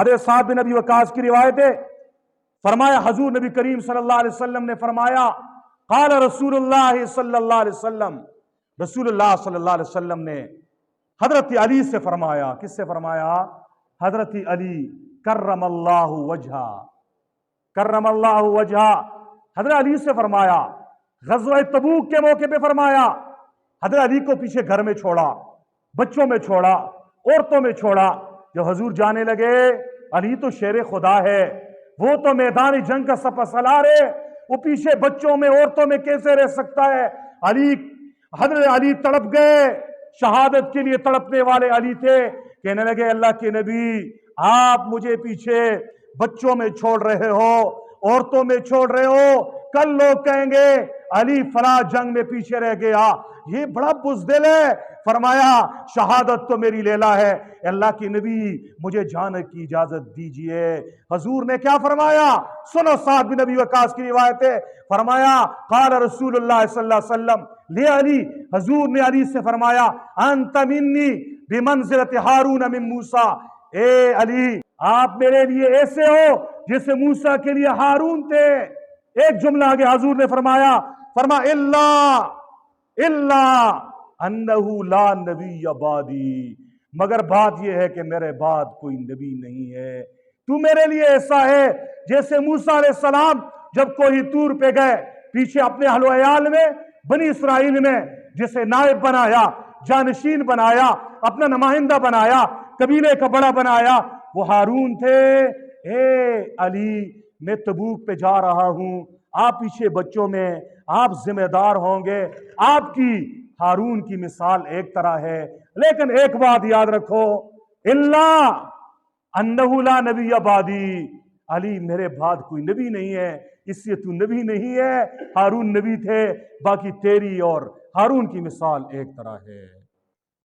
حضرت سعد بن ابی وقاص کی روایت ہے، فرمایا حضور نبی کریم صلی اللہ علیہ وسلم نے فرمایا، قال رسول اللہ صلی اللہ علیہ وسلم، رسول اللہ صلی اللہ علیہ وسلم نے حضرت علی سے فرمایا، کس سے فرمایا؟ حضرت علی کرم اللہ وجہا، کرم اللہ وجہا، حضرت علی سے فرمایا، غزوہ تبوک کے موقع پہ فرمایا، حضرت علی کو پیچھے گھر میں چھوڑا، بچوں میں چھوڑا، عورتوں میں چھوڑا، جو حضور جانے لگے، علی تو شیر خدا ہے، وہ تو میدان جنگ کا سپہ سالار ہے، وہ پیچھے بچوں میں عورتوں میں کیسے رہ سکتا ہے؟ حضرت علی تڑپ گئے، شہادت کے لیے تڑپنے والے علی تھے، کہنے لگے اللہ کے نبی آپ مجھے پیچھے بچوں میں چھوڑ رہے ہو، عورتوں میں چھوڑ رہے ہو، کل لوگ کہیں گے علی فلاں جنگ میں پیچھے رہ گیا، یہ بڑا بزدل ہے۔ فرمایا شہادت تو میری لیلا ہے، اللہ کی نبی مجھے جانے کی اجازت دیجئے۔ حضور نے کیا فرمایا؟ سنو سعد بن ابی وقاص کی روایت ہے، فرمایا قال رسول اللہ صلی اللہ علیہ وسلم لے علی، حضور نے علی سے فرمایا انت منی بمنزلت ہارون من موسیٰ، اے علی آپ میرے لیے ایسے ہو جیسے موسیٰ کے لیے ہارون تھے۔ ایک جملہ آگے حضور نے فرمایا الا انہ لا نبی بعدی، مگر بات یہ ہے کہ میرے بعد کوئی نبی نہیں ہے، تو میرے لیے ایسا ہے جیسے موسیٰ علیہ السلام جب کوہ طور پہ گئے، پیچھے اپنے اہل و عیال میں بنی اسرائیل میں جسے نائب بنایا، جانشین بنایا، اپنا نمائندہ بنایا، قبیلے کا بڑا بنایا، وہ ہارون تھے۔ اے علی میں تبوک پہ جا رہا ہوں، آپ پیچھے بچوں میں، آپ ذمہ دار ہوں گے، آپ کی ہارون کی مثال ایک طرح ہے، لیکن ایک بات یاد رکھو اللہ انہ لا نبی بعدی، علی میرے بعد کوئی نبی نہیں ہے، اس لیے تو نبی نہیں ہے، ہارون نبی تھے، باقی تیری اور ہارون کی مثال ایک طرح ہے۔